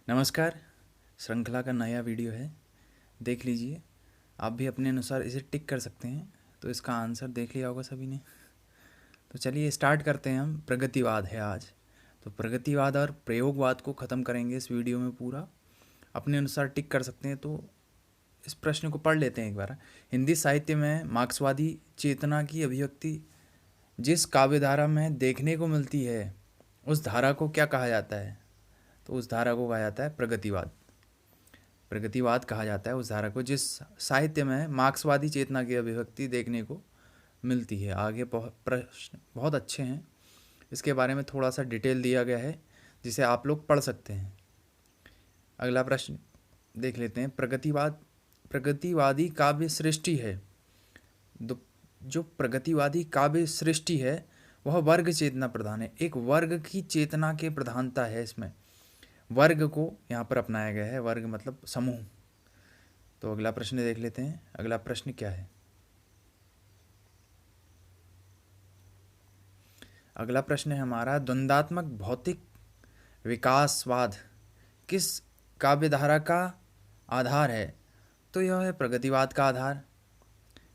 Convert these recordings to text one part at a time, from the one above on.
नमस्कार। श्रृंखला का नया वीडियो है, देख लीजिए। आप भी अपने अनुसार इसे टिक कर सकते हैं। तो इसका आंसर देख लिया होगा सभी ने। तो चलिए स्टार्ट करते हैं। हम प्रगतिवाद है आज। तो प्रगतिवाद और प्रयोगवाद को ख़त्म करेंगे इस वीडियो में पूरा। अपने अनुसार टिक कर सकते हैं। तो इस प्रश्न को पढ़ लेते हैं एक बार। हिंदी साहित्य में मार्क्सवादी चेतना की अभिव्यक्ति जिस काव्यधारा में देखने को मिलती है उस धारा को क्या कहा जाता है? तो उस धारा को कहा जाता है प्रगतिवाद। प्रगतिवाद कहा जाता है उस धारा को जिस साहित्य में मार्क्सवादी चेतना की अभिव्यक्ति देखने को मिलती है। आगे बहुत प्रश्न बहुत अच्छे हैं, इसके बारे में थोड़ा सा डिटेल दिया गया है जिसे आप लोग पढ़ सकते हैं। अगला प्रश्न देख लेते हैं। प्रगतिवादी काव्य सृष्टि है। जो प्रगतिवादी काव्य सृष्टि है वह वर्ग चेतना प्रधान है। एक वर्ग की चेतना के प्रधानता है इसमें। वर्ग को यहाँ पर अपनाया गया है। वर्ग मतलब समूह। तो अगला प्रश्न देख लेते हैं। अगला प्रश्न क्या है? अगला प्रश्न है हमारा, द्वंद्वात्मक भौतिक विकासवाद किस काव्यधारा का आधार है? तो यह है प्रगतिवाद का आधार।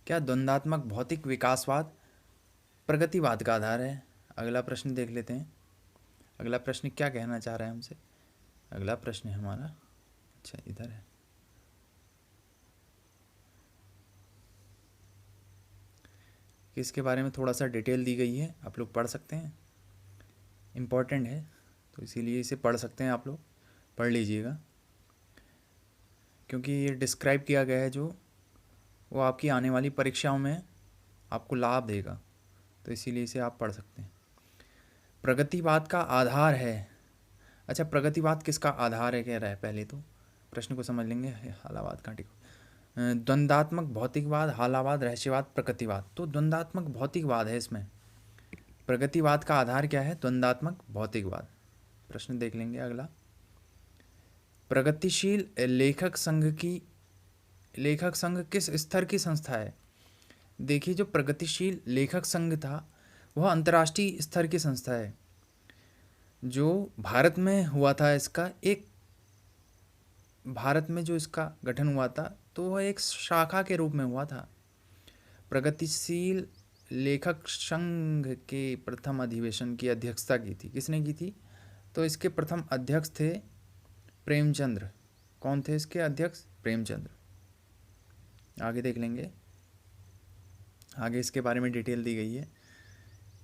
क्या द्वंद्वात्मक भौतिक विकासवाद प्रगतिवाद का आधार है? अगला प्रश्न देख लेते हैं। अगला प्रश्न क्या कहना चाह रहा है हमसे? अगला प्रश्न है हमारा, अच्छा इधर है, कि इसके बारे में थोड़ा सा डिटेल दी गई है, आप लोग पढ़ सकते हैं। इम्पॉर्टेंट है तो इसीलिए इसे पढ़ सकते हैं, आप लोग पढ़ लीजिएगा, क्योंकि ये डिस्क्राइब किया गया है जो वो आपकी आने वाली परीक्षाओं में आपको लाभ देगा। तो इसीलिए इसे आप पढ़ सकते हैं। प्रगतिवाद का आधार है। अच्छा, प्रगतिवाद किसका आधार है कह रहा है? पहले तो प्रश्न को समझ लेंगे। हालावाद कांटे को द्वंद्वात्मक भौतिकवाद, हालावाद, रहस्यवाद, प्रगतिवाद। तो द्वंद्वात्मक भौतिकवाद है इसमें। प्रगतिवाद का आधार क्या है? द्वंद्वात्मक भौतिकवाद। प्रश्न देख लेंगे अगला। प्रगतिशील लेखक संघ किस स्तर की संस्था है? देखिए, जो प्रगतिशील लेखक संघ था वह अंतर्राष्ट्रीय स्तर की संस्था है। जो भारत में हुआ था इसका एक भारत में जो इसका गठन हुआ था तो वह एक शाखा के रूप में हुआ था। प्रगतिशील लेखक संघ के प्रथम अधिवेशन की अध्यक्षता की थी। किसने की थी? तो इसके प्रथम अध्यक्ष थे प्रेमचंद्र। कौन थे इसके अध्यक्ष? प्रेमचंद्र। आगे देख लेंगे। आगे इसके बारे में डिटेल दी गई है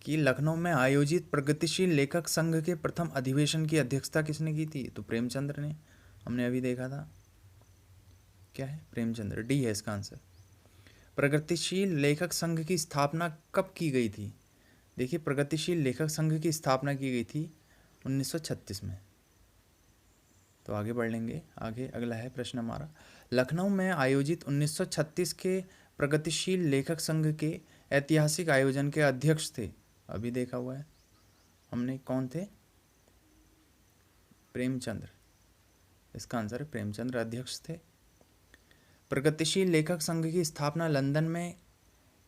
कि लखनऊ में आयोजित प्रगतिशील लेखक संघ के प्रथम अधिवेशन की अध्यक्षता किसने की थी? तो प्रेमचंद्र ने। हमने अभी देखा था, क्या है? प्रेमचंद्र। डी है इसका आंसर। प्रगतिशील लेखक संघ की स्थापना कब की गई थी? देखिए, प्रगतिशील लेखक संघ की स्थापना की गई थी 1936 में। तो आगे बढ़ लेंगे। आगे अगला है प्रश्न हमारा, लखनऊ में आयोजित 1936 के प्रगतिशील लेखक संघ के ऐतिहासिक आयोजन के अध्यक्ष थे। अभी देखा हुआ है हमने, कौन थे? प्रेमचंद्र। इसका आंसर है प्रेमचंद्र अध्यक्ष थे। प्रगतिशील लेखक संघ की स्थापना लंदन में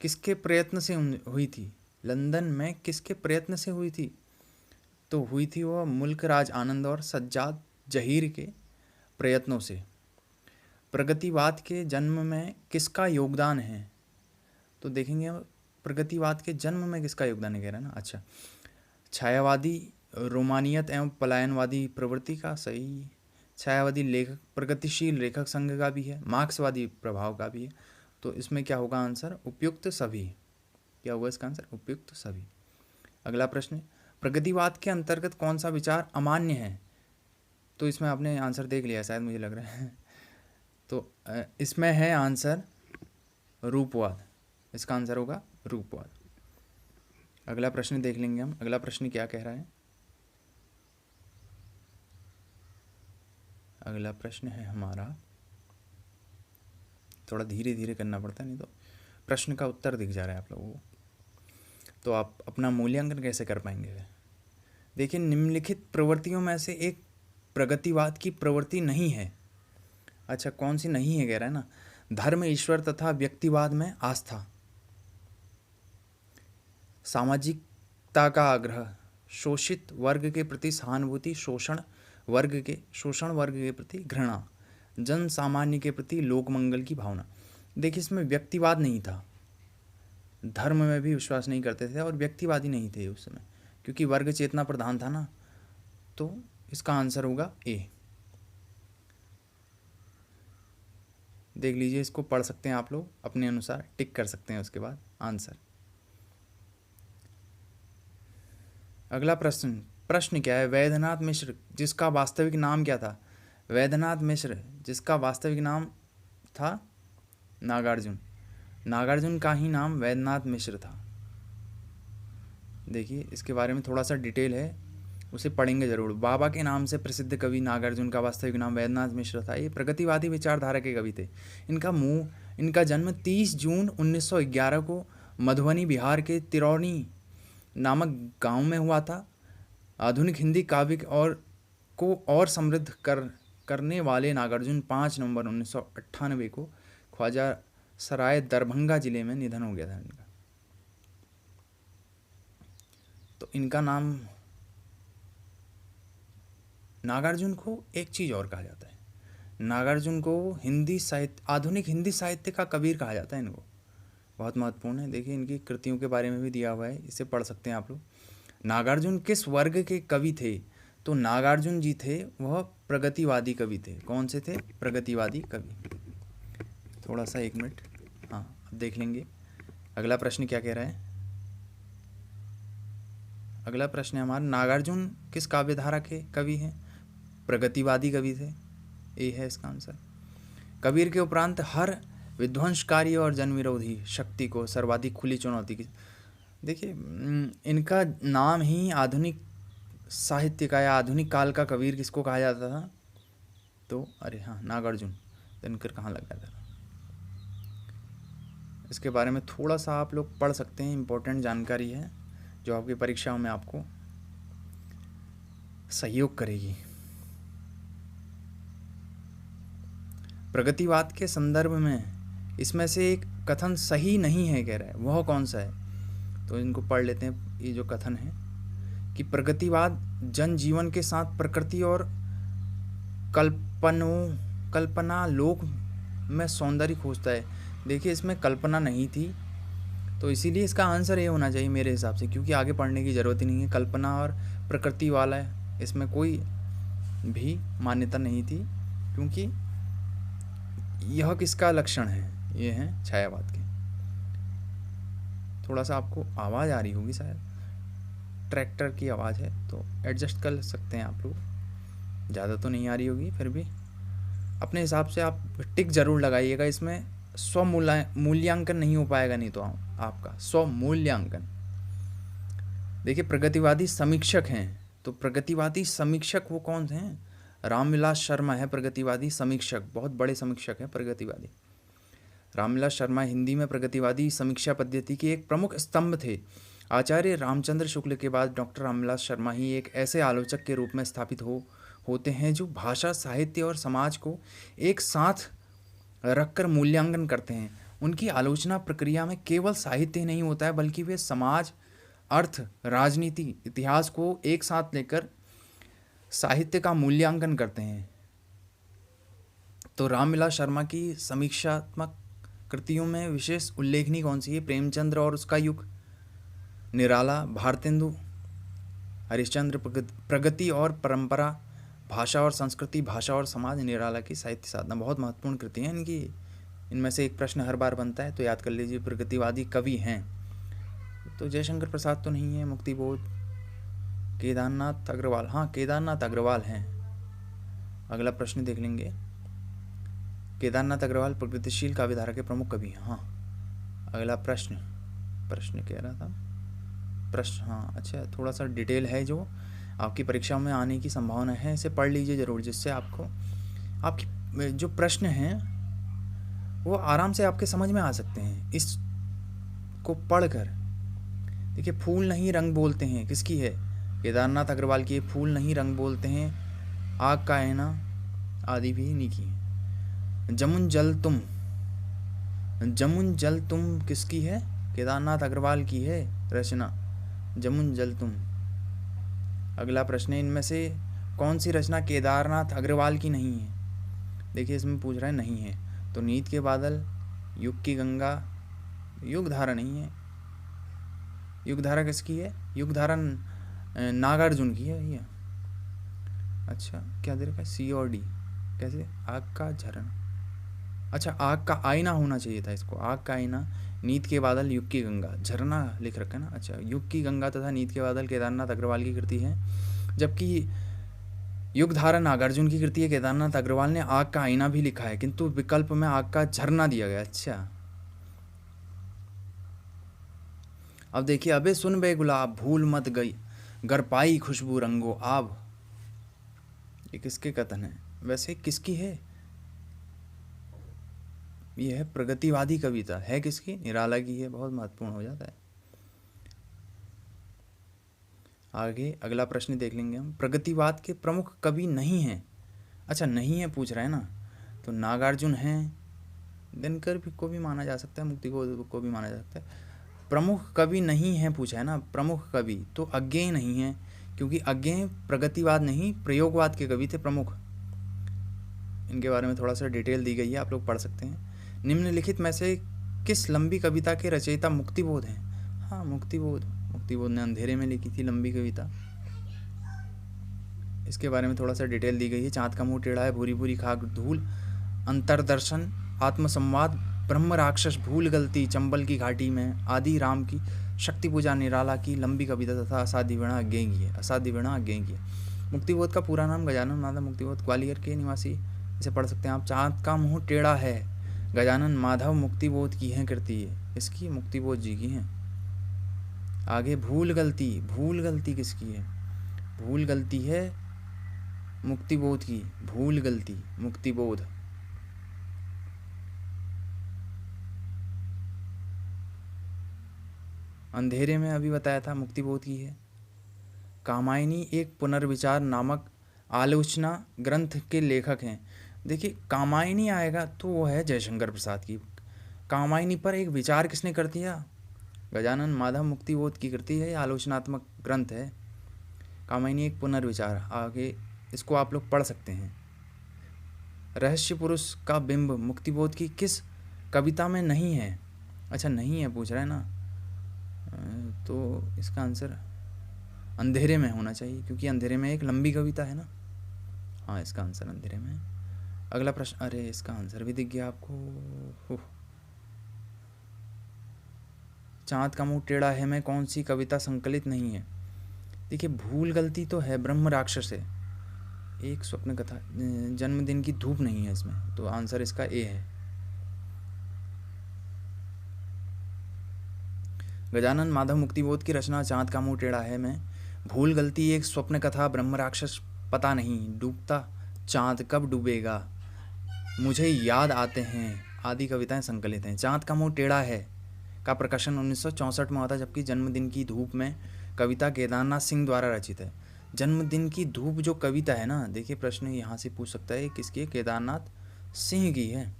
किसके प्रयत्न से हुई थी? लंदन में किसके प्रयत्न से हुई थी? तो हुई थी वह मुल्क राज आनंद और सज्जाद जहीर के प्रयत्नों से। प्रगतिवाद के जन्म में किसका योगदान है? तो देखेंगे प्रगतिवाद के जन्म में किसका योगदान है कह रहा है ना। अच्छा, छायावादी रोमानियत एवं पलायनवादी प्रवृत्ति का, सही। छायावादी लेखक प्रगतिशील लेखक संघ का भी है, मार्क्सवादी प्रभाव का भी है। तो इसमें क्या होगा आंसर? उपयुक्त सभी। क्या होगा इसका आंसर? उपयुक्त सभी। अगला प्रश्न, प्रगतिवाद के अंतर्गत कौन सा विचार अमान्य है? तो इसमें आपने आंसर देख लिया शायद, मुझे लग रहा है। तो इसमें है आंसर रूपवाद। इसका आंसर होगा रूपवाद। अगला प्रश्न देख लेंगे हम। अगला प्रश्न क्या कह रहा है? अगला प्रश्न है हमारा, थोड़ा धीरे धीरे करना पड़ता है नहीं तो प्रश्न का उत्तर दिख जा रहा है आप लोगों को, तो आप अपना मूल्यांकन कैसे कर पाएंगे? देखिए, निम्नलिखित प्रवृत्तियों में से एक प्रगतिवाद की प्रवृत्ति नहीं है। अच्छा, कौन सी नहीं है कह रहा है ना। धर्म, ईश्वर तथा व्यक्तिवाद में आस्था, सामाजिकता का आग्रह, शोषित वर्ग के प्रति सहानुभूति, शोषण वर्ग के शोषण, वर्ग के प्रति घृणा, जन सामान्य के प्रति लोक मंगल की भावना। देखिए इसमें व्यक्तिवाद नहीं था, धर्म में भी विश्वास नहीं करते थे और व्यक्तिवादी नहीं थे उस समय, क्योंकि वर्ग चेतना प्रधान था ना। तो इसका आंसर होगा ए। देख लीजिए, इसको पढ़ सकते हैं आप लोग, अपने अनुसार टिक कर सकते हैं उसके बाद आंसर। अगला प्रश्न क्या है? वैद्यनाथ मिश्र जिसका वास्तविक नाम क्या था? वैद्यनाथ मिश्र जिसका वास्तविक नाम था नागार्जुन, नागार्जुन का ही नाम वैद्यनाथ मिश्र था। देखिए इसके बारे में थोड़ा सा डिटेल है, उसे पढ़ेंगे जरूर। बाबा के नाम से प्रसिद्ध कवि नागार्जुन का वास्तविक नाम वैद्यनाथ मिश्र था। ये प्रगतिवादी विचारधारा के कवि थे। इनका जन्म 30 जून 1911 को मधुबनी बिहार के तिरौनी नामक गांव में हुआ था। आधुनिक हिंदी काव्य और समृद्ध करने वाले नागार्जुन 5 नवंबर 1998 को ख्वाजा सराय दरभंगा जिले में निधन हो गया था इनका। तो इनका नाम, नागार्जुन को एक चीज़ और कहा जाता है, नागार्जुन को आधुनिक हिंदी साहित्य का कबीर कहा जाता है। इनको बहुत महत्वपूर्ण है। देखिए इनकी कृतियों के बारे में भी दिया हुआ है, इसे पढ़ सकते हैं आप लोग। नागार्जुन किस वर्ग के कवि थे? तो नागार्जुन जी थे वह प्रगतिवादी कवि थे। कौन से थे? प्रगतिवादी कवि। थोड़ा सा 1 मिनट, हाँ अब देख लेंगे अगला प्रश्न क्या कह रहा है। अगला प्रश्न है हमारा, नागार्जुन किस काव्यधारा के कवि हैं? प्रगतिवादी कवि थे। ए है इसका आंसर। कबीर के उपरांत हर विध्वंसकारी और जनविरोधी शक्ति को सर्वाधिक खुली चुनौती की। देखिए इनका नाम ही आधुनिक साहित्य का या आधुनिक काल का कबीर किसको कहा जाता था? तो अरे हाँ, नागार्जुन। दिनकर कहाँ लग गया था? इसके बारे में थोड़ा सा आप लोग पढ़ सकते हैं, इम्पोर्टेंट जानकारी है जो आपकी परीक्षाओं में आपको सहयोग करेगी। प्रगतिवाद के संदर्भ में इसमें से एक कथन सही नहीं है कह रहा है, वह कौन सा है? तो इनको पढ़ लेते हैं। ये जो कथन है कि प्रगतिवाद जनजीवन के साथ प्रकृति और कल्पना लोक में सौंदर्य खोजता है। देखिए इसमें कल्पना नहीं थी, तो इसीलिए इसका आंसर ये होना चाहिए मेरे हिसाब से, क्योंकि आगे पढ़ने की ज़रूरत ही नहीं है। कल्पना और प्रकृति वाला है, इसमें कोई भी मान्यता नहीं थी, क्योंकि यह किसका लक्षण है? ये हैं छायावाद के। थोड़ा सा आपको आवाज़ आ रही होगी, शायद ट्रैक्टर की आवाज़ है, तो एडजस्ट कर सकते हैं आप लोग। ज़्यादा तो नहीं आ रही होगी, फिर भी अपने हिसाब से आप टिक ज़रूर लगाइएगा। इसमें मूल्यांकन नहीं हो पाएगा, नहीं तो आपका स्वमूल्यांकन। देखिए प्रगतिवादी समीक्षक हैं, तो प्रगतिवादी समीक्षक वो कौन हैं? रामविलास शर्मा है प्रगतिवादी समीक्षक, बहुत बड़े समीक्षक हैं प्रगतिवादी। रामविलास शर्मा हिंदी में प्रगतिवादी समीक्षा पद्धति के एक प्रमुख स्तंभ थे। आचार्य रामचंद्र शुक्ल के बाद डॉक्टर रामविलास शर्मा ही एक ऐसे आलोचक के रूप में स्थापित होते हैं जो भाषा, साहित्य और समाज को एक साथ रखकर मूल्यांकन करते हैं। उनकी आलोचना प्रक्रिया में केवल साहित्य ही नहीं होता है, बल्कि वे समाज, अर्थ, राजनीति, इतिहास को एक साथ लेकर साहित्य का मूल्यांकन करते हैं। तो रामविलास शर्मा की समीक्षात्मक कृतियों में विशेष उल्लेखनीय कौन सी है? प्रेमचंद्र और उसका युग, निराला, भारतेंदु, हरिश्चंद्र, प्रगति और परंपरा, भाषा और संस्कृति, भाषा और समाज, निराला की साहित्य साधना। बहुत महत्वपूर्ण कृति हैं इनकी। इनमें से एक प्रश्न हर बार बनता है, तो याद कर लीजिए प्रगतिवादी कवि हैं। तो जयशंकर प्रसाद तो नहीं है, मुक्तिबोध, केदारनाथ अग्रवाल, हाँ केदारनाथ अग्रवाल हैं। अगला प्रश्न देख लेंगे। केदारनाथ अग्रवाल प्रगतिशील काव्यधारा के प्रमुख कवि हैं। हाँ अगला प्रश्न कह रहा था प्रश्न, हाँ अच्छा, थोड़ा सा डिटेल है जो आपकी परीक्षा में आने की संभावना है, इसे पढ़ लीजिए ज़रूर, जिससे आपकी जो प्रश्न हैं वो आराम से आपके समझ में आ सकते हैं इसको पढ़कर। देखिए फूल नहीं रंग बोलते हैं, किसकी है? केदारनाथ अग्रवाल की। फूल नहीं रंग बोलते हैं, आग का आईना आदि भी इन्हीं की है। जमुन जल तुम किसकी है? केदारनाथ अग्रवाल की है रचना, जमुन जल तुम। अगला प्रश्न है, इनमें से कौन सी रचना केदारनाथ अग्रवाल की नहीं है? देखिए इसमें पूछ रहा है नहीं है, तो नीत के बादल, युग की गंगा, युग धारा नहीं है। युग धारा किसकी है? युग धारा नागार्जुन की है भैया। अच्छा क्या दे रखा है? सी और डी कैसे? आग का झरना, अच्छा आग का आईना होना चाहिए था इसको, आग का आईना, नीत के बादल, युग की गंगा, झरना लिख रखा है ना। अच्छा युग की गंगा तथा नीत के बादल केदारनाथ अग्रवाल की कृति है, जबकि युग धारा नागार्जुन की कृति है। केदारनाथ अग्रवाल ने आग का आईना भी लिखा है, किंतु विकल्प में आग का झरना दिया गया। अच्छा अब देखिए, अबे सुन बे गुलाब भूल मत गई, गर पाई खुशबू रंगो आब, ये किसके कथन है? वैसे किसकी है? ये है प्रगतिवादी कविता, है किसकी? निराला की है, बहुत महत्वपूर्ण हो जाता है। आगे अगला प्रश्न देख लेंगे हम, प्रगतिवाद के प्रमुख कवि नहीं हैं। अच्छा नहीं है पूछ रहा है ना, तो नागार्जुन हैं, दिनकर भी को भी माना जा सकता है, मुक्ति को भी माना जा सकता है। प्रमुख कवि नहीं है पूछा है ना, प्रमुख कवि, तो अज्ञेय नहीं है, क्योंकि अज्ञेय प्रगतिवाद नहीं प्रयोगवाद के कवि थे प्रमुख। इनके बारे में थोड़ा सा डिटेल दी गई है, आप लोग पढ़ सकते हैं। निम्नलिखित में से किस लंबी कविता के रचयिता मुक्तिबोध हैं? हाँ मुक्तिबोध ने अंधेरे में लिखी थी लंबी कविता। इसके बारे में थोड़ा सा डिटेल दी गई है। चाँद का मुंह टेढ़ा है, भूरी भूरी खाक धूल, अंतरदर्शन, आत्मसंवाद, ब्रह्म राक्षस, भूल गलती, चंबल की घाटी में, आदि राम की, शक्ति पूजा, निराला की, लंबी कविता तथा असाध्य वीणा अज्ञेय की है। असाध्य वीणा अज्ञेय की है। मुक्तिबोध का पूरा नाम गजानन माधव मुक्तिबोध, ग्वालियर के निवासी, इसे पढ़ सकते हैं आप। चाँद का मुंह टेढ़ा है गजानन माधव मुक्तिबोध की है कृति है, इसकी मुक्तिबोध जी की है। आगे भूल गलती किसकी है? भूल गलती है मुक्तिबोध की, भूल गलती मुक्तिबोध। अंधेरे में अभी बताया था मुक्तिबोध की है। कामायनी एक पुनर्विचार नामक आलोचना ग्रंथ के लेखक हैं। देखिए कामायनी आएगा तो वो है जयशंकर प्रसाद की। कामायनी पर एक विचार किसने कर दिया? गजानन माधव मुक्तिबोध की कृति है, आलोचनात्मक ग्रंथ है कामायनी एक पुनर्विचार। आगे इसको आप लोग पढ़ सकते हैं। रहस्य पुरुष का बिंब मुक्तिबोध की किस कविता में नहीं है? अच्छा नहीं है पूछ रहा है ना, तो इसका आंसर अंधेरे में होना चाहिए, क्योंकि अंधेरे में एक लंबी कविता है ना। हाँ इसका आंसर अंधेरे में। अगला प्रश्न, अरे इसका आंसर भी दिख गया आपको। चाँद का मुंह टेढ़ा है में कौन सी कविता संकलित नहीं है? देखिए भूल गलती तो है, ब्रह्म राक्षस है, एक स्वप्न कथा, जन्मदिन की धूप नहीं है इसमें, तो आंसर इसका ए है। गजानन माधव मुक्तिबोध की रचना चाँद का मुंह टेढ़ा है में भूल गलती एक स्वप्न कथा, ब्रह्म राक्षस पता नहीं, डूबता चाँद कब डूबेगा, मुझे याद आते हैं, आदि कविताएं संकलित हैं। चाँद का मुंह टेढ़ा है का प्रकाशन 1964 में हुआ था, जबकि जन्मदिन की धूप में कविता केदारनाथ सिंह द्वारा रचित है। जन्मदिन की धूप जो कविता है ना, देखिए प्रश्न यहाँ से पूछ सकता है किसकी है? केदारनाथ सिंह की है।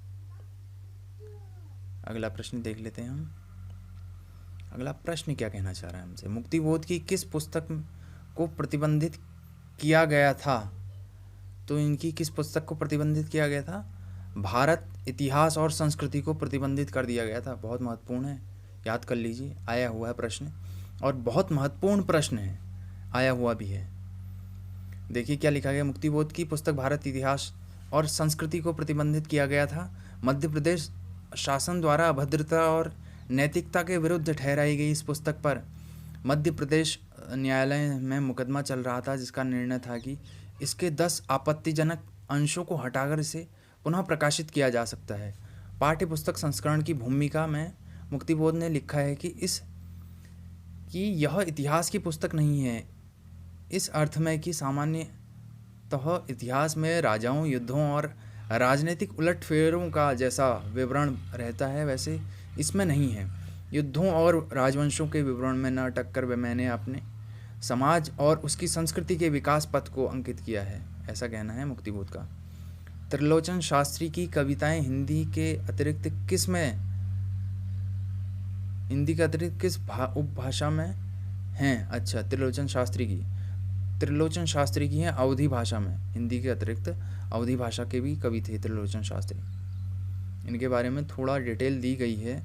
अगला प्रश्न देख लेते हैं हम। अगला प्रश्न क्या कहना चाह रहा है हमसे? मुक्तिबोध की किस पुस्तक को प्रतिबंधित किया गया था? तो इनकी किस पुस्तक को प्रतिबंधित किया गया था? भारत इतिहास और संस्कृति को प्रतिबंधित कर दिया गया था। बहुत महत्वपूर्ण है, याद कर लीजिए, आया हुआ है प्रश्न, और बहुत महत्वपूर्ण प्रश्न है, आया हुआ भी है। देखिए क्या लिखा गया, मुक्तिबोध की पुस्तक भारत इतिहास और संस्कृति को प्रतिबंधित किया गया था। मध्य प्रदेश शासन द्वारा अभद्रता और नैतिकता के विरुद्ध ठहराई गई इस पुस्तक पर मध्य प्रदेश न्यायालय में मुकदमा चल रहा था, जिसका निर्णय था कि इसके 10 आपत्तिजनक अंशों को हटाकर इसे पुनः प्रकाशित किया जा सकता है। पाठ्य पुस्तक संस्करण की भूमिका में मुक्तिबोध ने लिखा है कि यह इतिहास की पुस्तक नहीं है, इस अर्थ में कि सामान्यतः इतिहास में राजाओं, युद्धों और राजनीतिक उलटफेरों का जैसा विवरण रहता है वैसे इसमें नहीं है। युद्धों और राजवंशों के विवरण में न अटक कर मैंने अपने समाज और उसकी संस्कृति के विकास पथ को अंकित किया है, ऐसा कहना है मुक्तिबोध का। त्रिलोचन शास्त्री की कविताएं हिंदी के अतिरिक्त किस उपभाषा में हैं? अच्छा त्रिलोचन शास्त्री की त्रिलोचन शास्त्री की हैं अवधी भाषा में। हिंदी के अतिरिक्त अवधी भाषा के भी कवि थे त्रिलोचन शास्त्री। इनके बारे में थोड़ा डिटेल दी गई है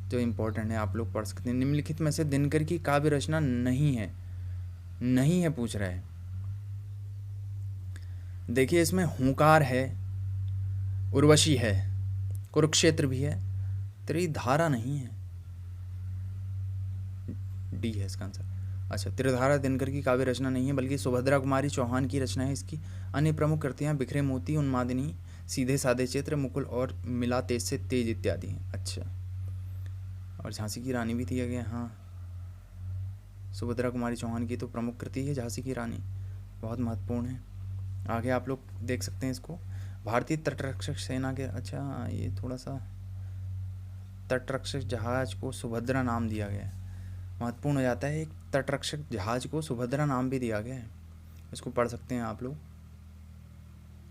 जो इम्पोर्टेंट है, आप लोग पढ़ सकते हैं। निम्नलिखित में से दिनकर की काव्य रचना नहीं है पूछ रहा है। देखिए इसमें हुंकार है, उर्वशी है, कुरुक्षेत्र भी है, त्रिधारा नहीं है, डी है इसका आंसर। अच्छा, त्रिधारा दिनकर की काव्य रचना नहीं है बल्कि सुभद्रा कुमारी चौहान की रचना है। इसकी अन्य प्रमुख कृतियाँ बिखरे मोती, उन्मादिनी, सीधे साधे चित्र, मुकुल और मिला तेज से तेज इत्यादि हैं। अच्छा, और झांसी की रानी भी दिया गया। हाँ, सुभद्रा कुमारी चौहान की तो प्रमुख कृति है झांसी की रानी, बहुत महत्वपूर्ण है। आगे आप लोग देख सकते हैं इसको, भारतीय तटरक्षक सेना के, अच्छा ये थोड़ा सा, तटरक्षक जहाज को सुभद्रा नाम दिया गया है, महत्वपूर्ण हो जाता है। एक तटरक्षक जहाज को सुभद्रा नाम भी दिया गया है, इसको पढ़ सकते हैं आप लोग।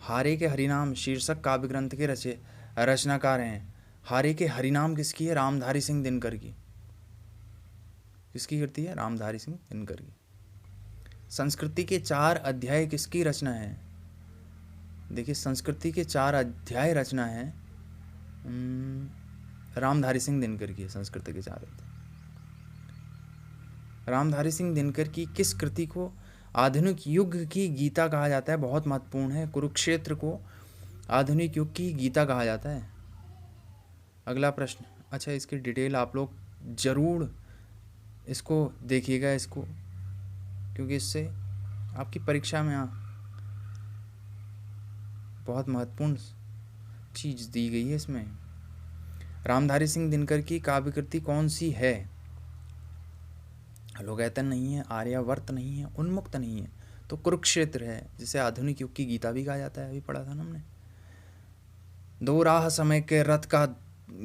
हारे के हरिनाम शीर्षक काव्य ग्रंथ के रचनाकार हैं। हारे के हरिनाम किसकी है? रामधारी सिंह दिनकर की। किसकी कृति है? रामधारी सिंह दिनकर की। संस्कृति के 4 अध्याय किसकी रचना है? देखिए संस्कृति के 4 अध्याय रचना है रामधारी सिंह दिनकर की है। संस्कृति के 4 अध्याय रामधारी सिंह दिनकर की किस कृति को आधुनिक युग की गीता कहा जाता है? बहुत महत्वपूर्ण है। कुरुक्षेत्र को आधुनिक युग की गीता कहा जाता है। अगला प्रश्न, अच्छा इसकी डिटेल आप लोग ज़रूर इसको देखिएगा इसको, क्योंकि इससे आपकी परीक्षा में बहुत महत्वपूर्ण चीज़ दी गई है इसमें। रामधारी सिंह दिनकर की काव्य कृति कौन सी है? लोकैतन नहीं है, आर्यावर्त नहीं है, उन्मुक्त नहीं है, तो कुरुक्षेत्र है, जिसे आधुनिक युग की गीता भी कहा जाता है। अभी पढ़ा था ना हमने। 2 राह समय के रथ का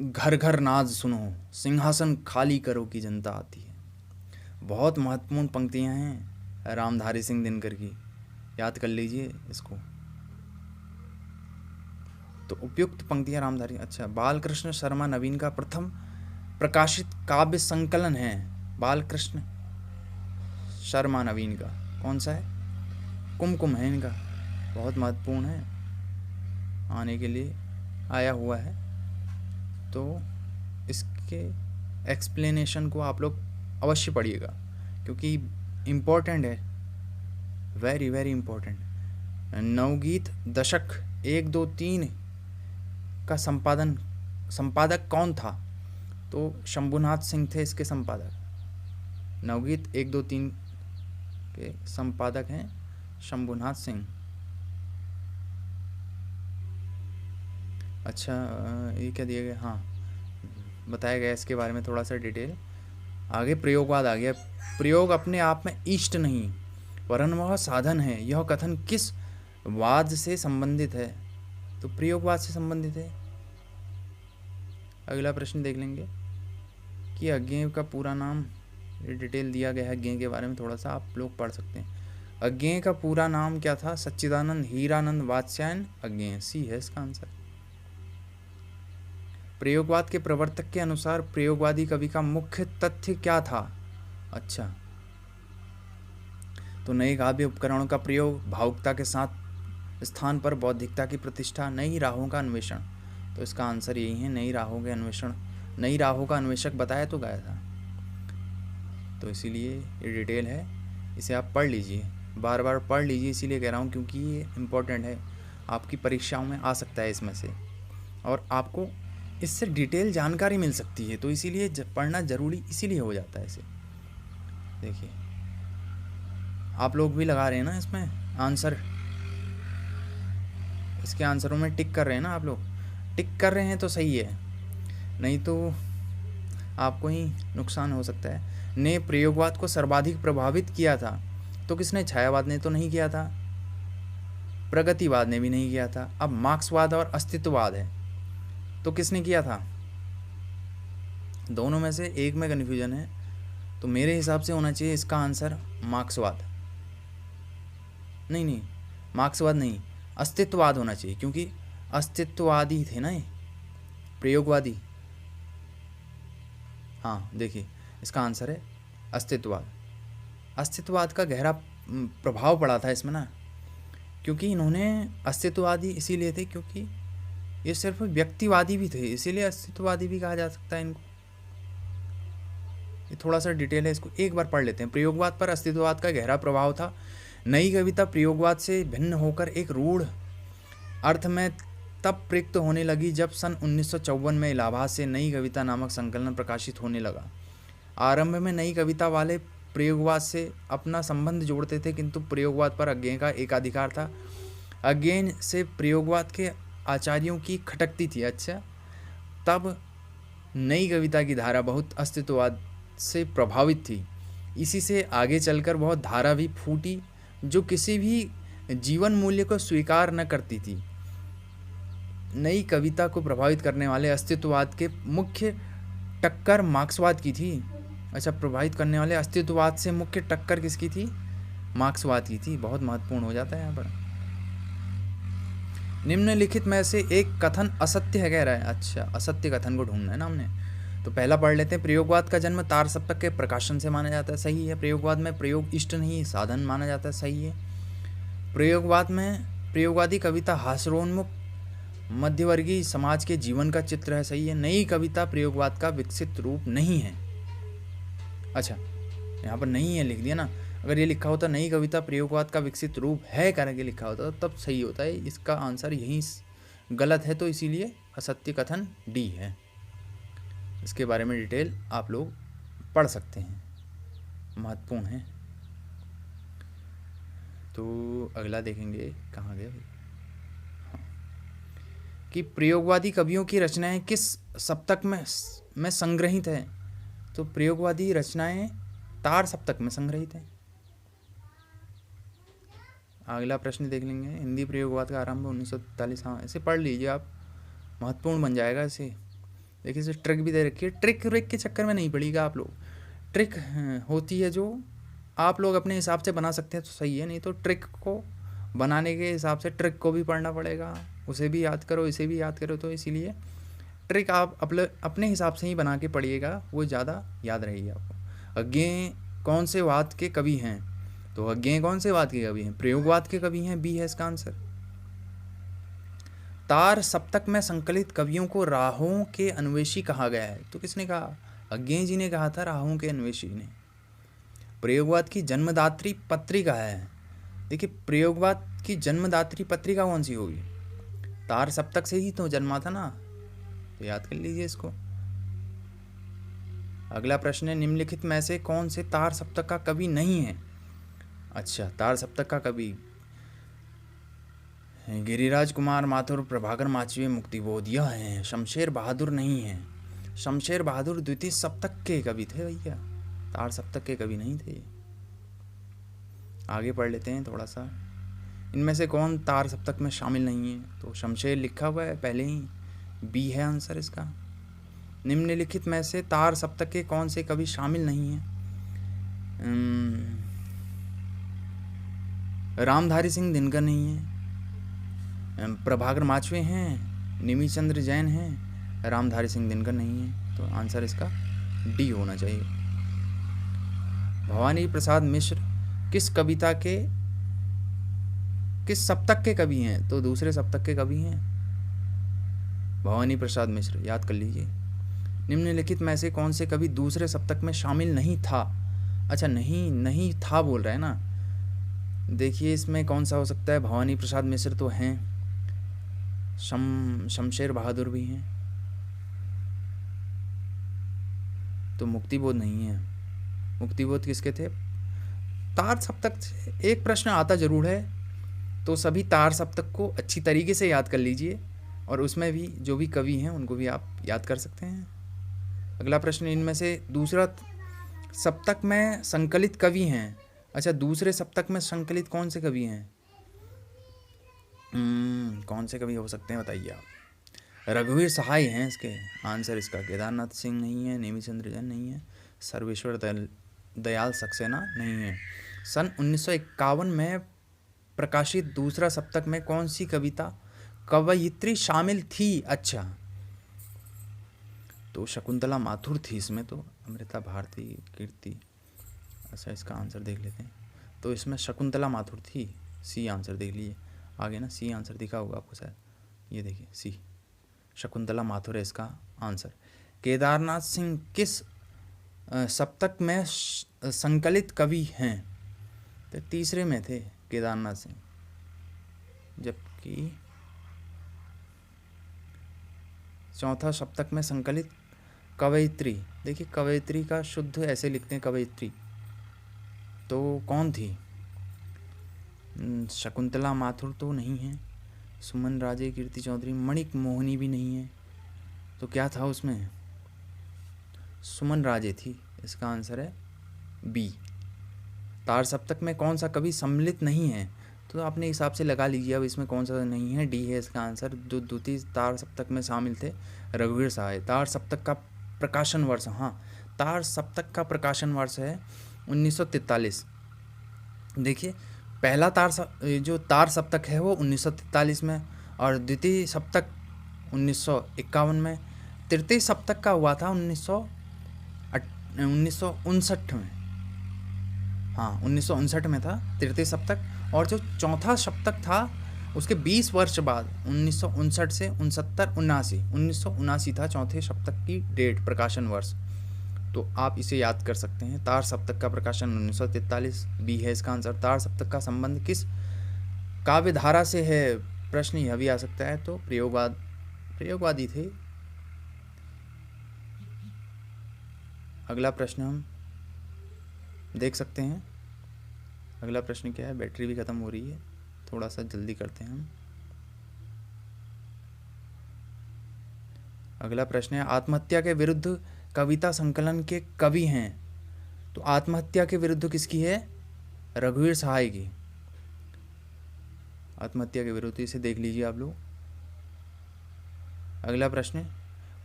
घर घर नाज सुनो, सिंहासन खाली करो की जनता आती है। बहुत महत्वपूर्ण पंक्तियां हैं रामधारी सिंह दिनकर की, याद कर लीजिए इसको। तो उपयुक्त पंक्तियां रामधारी। अच्छा, बालकृष्ण शर्मा नवीन का प्रथम प्रकाशित काव्य संकलन है। बालकृष्ण शर्मा नवीन का कौन सा है? कुमकुम है इनका, बहुत महत्वपूर्ण है, आने के लिए आया हुआ है। तो इसके एक्सप्लेनेशन को आप लोग अवश्य पढ़िएगा, क्योंकि इम्पोर्टेंट है, वेरी वेरी इम्पोर्टेंट। नवगीत दशक 1, 2, 3 का संपादक कौन था? तो शंभुनाथ सिंह थे इसके संपादक। नवगीत 1, 2, 3 के संपादक हैं शंभुनाथ सिंह। अच्छा, ये क्या दिया गया? हाँ, बताया गया इसके बारे में थोड़ा सा डिटेल। आगे प्रयोगवाद आ गया। प्रयोग अपने आप में इष्ट नहीं वरन वह साधन है, यह कथन किस वाद से संबंधित है? तो प्रयोगवाद से संबंधित है। अगला प्रश्न देख लेंगे कि अज्ञेय का पूरा नाम, डिटेल दिया गया है अज्ञेय के बारे में, थोड़ा सा आप लोग पढ़ सकते हैं। अज्ञेय का पूरा नाम क्या था? सच्चिदानंद हीरानंद वात्स्यायन अज्ञेय, सी है इसका आंसर। प्रयोगवाद के प्रवर्तक के अनुसार प्रयोगवादी कवि का मुख्य तथ्य क्या था? अच्छा, तो नए काव्य उपकरणों का प्रयोग, भावुकता के साथ स्थान पर बौद्धिकता की प्रतिष्ठा, नई राहों का अन्वेषण। तो इसका आंसर यही है, नई राहों के अन्वेषण। नई राहों का अन्वेषक बताया तो गया था, तो इसीलिए ये डिटेल है, इसे आप पढ़ लीजिए, बार बार पढ़ लीजिए, इसीलिए कह रहा हूँ क्योंकि ये इम्पोर्टेंट है, आपकी परीक्षाओं में आ सकता है इसमें से, और आपको इससे डिटेल जानकारी मिल सकती है, तो इसीलिए पढ़ना ज़रूरी इसीलिए हो जाता है इसे। देखिए आप लोग भी लगा रहे हैं ना इसमें आंसर, इसके आंसरों में टिक कर रहे हैं ना आप लोग, टिक कर रहे हैं तो सही है, नहीं तो आपको ही नुकसान हो सकता है। ने प्रयोगवाद को सर्वाधिक प्रभावित किया था, तो किसने? छायावाद ने तो नहीं किया था, प्रगतिवाद ने भी नहीं किया था। अब मार्क्सवाद और अस्तित्ववाद है, तो किसने किया था? दोनों में से एक में कन्फ्यूजन है, तो मेरे हिसाब से होना चाहिए इसका आंसर मार्क्सवाद। नहीं, मार्क्सवाद नहीं, अस्तित्ववाद होना चाहिए, क्योंकि अस्तित्ववादी थे ना ये, प्रयोगवादी। हाँ देखिए, इसका आंसर है अस्तित्ववाद। अस्तित्ववाद का गहरा प्रभाव पड़ा था इसमें ना, क्योंकि इन्होंने अस्तित्ववादी इसीलिए थे क्योंकि ये सिर्फ व्यक्तिवादी भी थे, इसीलिए अस्तित्ववादी भी कहा जा सकता है इनको। ये थोड़ा सा डिटेल है, इसको एक बार पढ़ लेते हैं। प्रयोगवाद पर अस्तित्ववाद का गहरा प्रभाव था। नई कविता प्रयोगवाद से भिन्न होकर एक रूढ़ अर्थ में तब प्रयुक्त होने लगी जब सन 1954 में इलाहाबाद से नई कविता नामक संकलन प्रकाशित होने लगा। आरंभ में नई कविता वाले प्रयोगवाद से अपना संबंध जोड़ते थे, किंतु प्रयोगवाद पर अज्ञेय का एकाधिकार था। अज्ञेय से प्रयोगवाद के आचार्यों की खटकती थी। अच्छा, तब नई कविता की धारा बहुत अस्तित्ववाद से प्रभावित थी। इसी से आगे चलकर बहुत धारा भी फूटी जो किसी भी जीवन मूल्य को स्वीकार न करती थी। नई कविता को प्रभावित करने वाले अस्तित्ववाद के मुख्य टक्कर मार्क्सवाद की थी। अच्छा, प्रभावित करने वाले अस्तित्ववाद से मुख्य टक्कर किसकी थी? मार्क्सवाद की थी। बहुत महत्वपूर्ण हो जाता है यहाँ पर। निम्नलिखित में से एक कथन असत्य है कह रहा है। अच्छा, असत्य कथन को ढूंढना है ना हमने, तो पहला पढ़ लेते हैं। प्रयोगवाद का जन्म तार सप्तक के प्रकाशन से माना जाता है। सही है। प्रयोगवाद में प्रयोग इष्ट नहीं साधन माना जाता है। सही है। प्रयोगवाद में प्रयोगवादी कविता हास्योन्मुख मध्यवर्गीय समाज के जीवन का चित्र है। सही है। नई कविता प्रयोगवाद का विकसित रूप नहीं है। अच्छा, यहाँ पर नहीं है लिख दिया ना, अगर ये लिखा होता नई कविता प्रयोगवाद का विकसित रूप है करके लिखा होता तब सही होता है। इसका आंसर यहीं गलत है, तो इसीलिए असत्य कथन डी है। इसके बारे में डिटेल आप लोग पढ़ सकते हैं, महत्वपूर्ण है। तो अगला देखेंगे, कहाँ गए भाई, हाँ, कि प्रयोगवादी कवियों की रचनाएं किस सप्तक में संग्रहित है। तो प्रयोगवादी रचनाएं तार सप्तक में संग्रहित है। अगला प्रश्न देख लेंगे। हिंदी प्रयोगवाद का आरंभ 1943। हाँ, इसे पढ़ लीजिए आप, महत्वपूर्ण बन जाएगा इसे। देखिए इसे ट्रिक भी दे रखी है, ट्रिक के चक्कर में नहीं पड़ेगा आप लोग। ट्रिक होती है जो आप लोग अपने हिसाब से बना सकते हैं तो सही है, नहीं तो ट्रिक को बनाने के हिसाब से ट्रिक को भी पढ़ना पड़ेगा, उसे भी याद करो इसे भी याद करो। तो इसीलिए ट्रिक आप अपने हिसाब से ही बना के पढ़िएगा, वो ज़्यादा याद रहेगी आपको। अज्ञेय कौन से वाद के कवि हैं? तो अज्ञेय कौन से वाद के कवि हैं? प्रयोगवाद के कवि हैं। बी है इसका आंसर। तार सप्तक में संकलित कवियों को राहों के अन्वेषी कहा गया है। तो किसने कहा? अज्ञेय जी ने कहा था, राहों के अन्वेषी ने। प्रयोगवाद की जन्मदात्री पत्रिका है। देखिए प्रयोगवाद की जन्मदात्री पत्रिका कौन सी होगी? तार सप्तक से ही तो जन्मा था ना, तो याद कर लीजिए इसको। अगला प्रश्न है, निम्नलिखित में से कौन से तार सप्तक का कवि नहीं है? अच्छा, तार सप्तक का कवि गिरिराज कुमार माथुर, प्रभाकर माचवे, मुक्तिबोध यह हैं। शमशेर बहादुर नहीं है। शमशेर बहादुर द्वितीय सप्तक के कवि थे भैया, तार सप्तक के कवि नहीं थे। आगे पढ़ लेते हैं थोड़ा सा। इनमें से कौन तार सप्तक में शामिल नहीं है? तो शमशेर लिखा हुआ है पहले ही, बी है आंसर इसका। निम्नलिखित में से तार सप्तक के कौन से कवि शामिल नहीं हैं? रामधारी सिंह दिनकर नहीं है, प्रभाकर माचवे हैं, निमिचंद्र जैन हैं, रामधारी सिंह दिनकर नहीं है। तो आंसर इसका डी होना चाहिए। भवानी प्रसाद मिश्र किस कविता के किस सप्तक के कवि हैं? तो दूसरे सप्तक के कवि हैं भवानी प्रसाद मिश्र, याद कर लीजिए। निम्नलिखित में से कौन से कवि दूसरे सप्तक में शामिल नहीं था? अच्छा, नहीं था बोल रहे हैं ना। देखिए इसमें कौन सा हो सकता है? भवानी प्रसाद मिश्र तो हैं, शमशेर बहादुर भी हैं, तो मुक्तिबोध नहीं है। मुक्तिबोध किसके थे? तार सप्तक से एक प्रश्न आता जरूर है, तो सभी तार सप्तक को अच्छी तरीके से याद कर लीजिए, और उसमें भी जो भी कवि हैं उनको भी आप याद कर सकते हैं। अगला प्रश्न, इनमें से दूसरा सप्तक में संकलित कवि हैं। अच्छा, दूसरे सप्तक में संकलित कौन से कवि हैं? कौन से कवि हो सकते हैं बताइए आप? रघुवीर सहाय हैं इसके आंसर इसका। केदारनाथ सिंह नहीं है, नेमिचंद्र जैन नहीं है, सर्वेश्वर दयाल सक्सेना नहीं है। सन 1951 में प्रकाशित दूसरा सप्तक में कौन सी कवयित्री शामिल थी? अच्छा, तो शकुंतला माथुर थी इसमें, तो अमृता भारती, कीर्ति। अच्छा, इसका आंसर देख लेते हैं। तो इसमें शकुंतला माथुर थी। सी आंसर देख लीजिए आगे ना, सी आंसर दिखा होगा आपको शायद, ये देखिए सी, शकुंतला माथुर है इसका आंसर। केदारनाथ सिंह किस सप्तक में संकलित कवि हैं? तो तीसरे में थे केदारनाथ सिंह, जबकि चौथा सप्तक में संकलित कवयित्री। देखिए कवयित्री का शुद्ध ऐसे लिखते हैं कवयित्री, तो कौन थी? शकुंतला माथुर तो नहीं है, सुमन राजे, कीर्ति चौधरी, मणिक मोहिनी भी नहीं है, तो क्या था उसमें? सुमन राजे थी। इसका आंसर है बी। तार सप्तक में कौन सा कवि सम्मिलित नहीं है? तो आपने हिसाब से लगा लीजिए अब इसमें कौन सा नहीं है, डी है इसका आंसर। जो द्वितीय तार सप्तक में शामिल थे रघुवीर सहाय। तार सप्तक का प्रकाशन वर्ष, हाँ तार सप्तक का प्रकाशन वर्ष है 1943। देखिए पहला जो तार सप्तक है वो 1943 में, और द्वितीय सप्तक 1951 में, तृतीय सप्तक का हुआ था 1959 में, हाँ 1959 में था तृतीय सप्तक। और जो चौथा सप्तक था उसके 20 वर्ष बाद 1959 से 1979 था चौथे सप्तक की डेट, प्रकाशन वर्ष। तो आप इसे याद कर सकते हैं। तार सप्तक का प्रकाशन 1943, बी है इसका आंसर। तार सप्तक का संबंध किस काव्य धारा से है? प्रश्न यह भी आ सकता है। तो प्रयोगवादी थे। अगला प्रश्न हम देख सकते हैं। अगला प्रश्न क्या है? बैटरी भी ख़त्म हो रही है, थोड़ा सा जल्दी करते हैं हम। अगला प्रश्न है आत्महत्या के विरुद्ध कविता संकलन के कवि हैं। तो आत्महत्या के विरुद्ध किसकी है? रघुवीर सहाय की। आत्महत्या के विरुद्ध, इसे देख लीजिए आप लोग। अगला प्रश्न,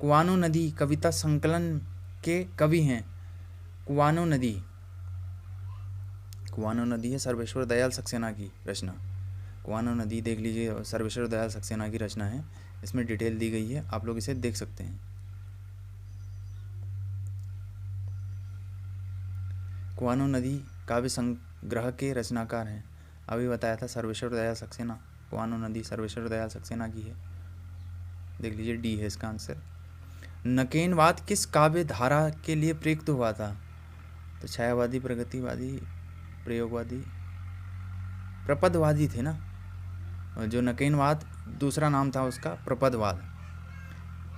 कुआनो नदी कविता संकलन के कवि हैं। कुआनो नदी है सर्वेश्वर दयाल सक्सेना की रचना। कुआनो नदी देख लीजिए, सर्वेश्वर दयाल सक्सेना की रचना है। इसमें डिटेल दी गई है, आप लोग इसे देख सकते हैं। कुआनो नदी काव्य संग्रह के रचनाकार हैं। अभी बताया था सर्वेश्वर दयाल सक्सेना। कुआनो नदी सर्वेश्वर दयाल सक्सेना की है, देख लीजिए, डी है इसका आंसर। नकेनवाद किस काव्य धारा के लिए प्रयुक्त हुआ था? तो छायावादी, प्रगतिवादी, प्रयोगवादी, प्रपदवादी थे ना। जो नकेनवाद दूसरा नाम था उसका प्रपदवाद।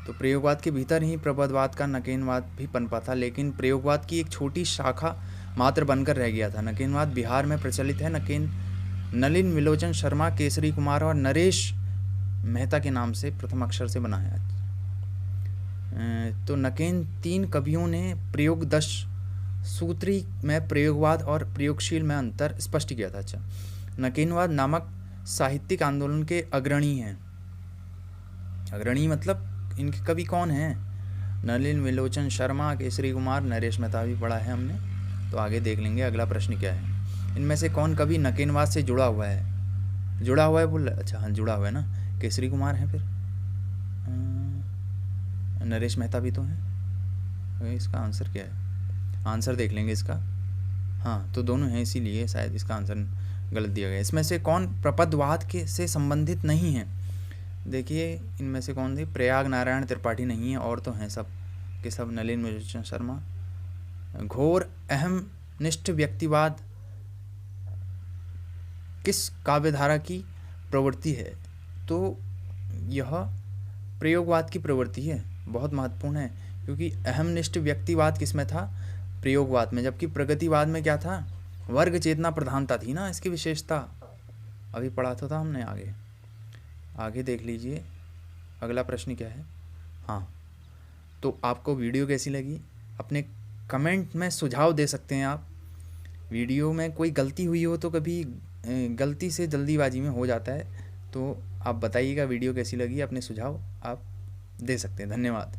तो प्रयोगवाद के भीतर ही प्रपदवाद का नकेनवाद भी पनपा था, लेकिन प्रयोगवाद की एक छोटी शाखा मात्र बनकर रह गया था। नकेनवाद बिहार में प्रचलित है। नलिन विलोचन शर्मा, केसरी कुमार और नरेश मेहता के नाम से प्रथम अक्षर से बना है। तो नकेन 3 कवियों ने प्रयोग 10 सूत्री में प्रयोगवाद और प्रयोगशील में अंतर स्पष्ट किया था। अच्छा, नकेनवाद नामक साहित्यिक आंदोलन के अग्रणी हैं। अग्रणी मतलब इनके कवि कौन हैं? नलिन विलोचन शर्मा, केसरी कुमार, नरेश मेहता भी पढ़ा है हमने, तो आगे देख लेंगे। अगला प्रश्न क्या है? इनमें से कौन कवि नकेनवाद से जुड़ा हुआ है? जुड़ा हुआ है बोल, अच्छा हाँ जुड़ा हुआ है ना। केसरी कुमार है, फिर नरेश मेहता भी तो हैं। इसका आंसर क्या है? आंसर देख लेंगे इसका। हाँ, तो दोनों हैं, इसीलिए शायद इसका आंसर गलत दिया गया। इसमें से कौन प्रपदवाद के से संबंधित नहीं है? देखिए इनमें से कौन थे? प्रयाग नारायण त्रिपाठी नहीं है, और तो हैं सब के सब। नलिन विलोचन शर्मा। घोर अहम निष्ठ व्यक्तिवाद किस काव्यधारा की प्रवृत्ति है? तो यह प्रयोगवाद की प्रवृत्ति है। बहुत महत्वपूर्ण है, क्योंकि अहमनिष्ठ व्यक्तिवाद किसमें था? प्रयोगवाद में। जबकि प्रगतिवाद में क्या था? वर्ग चेतना प्रधानता थी ना इसकी विशेषता। अभी पढ़ा तो था हमने। आगे देख लीजिए। अगला प्रश्न क्या है? हाँ, तो आपको वीडियो कैसी लगी अपने कमेंट में सुझाव दे सकते हैं आप। वीडियो में कोई गलती हुई हो तो कभी गलती से जल्दीबाजी में हो जाता है, तो आप बताइएगा वीडियो कैसी लगी। अपने सुझाव आप दे सकते हैं। धन्यवाद।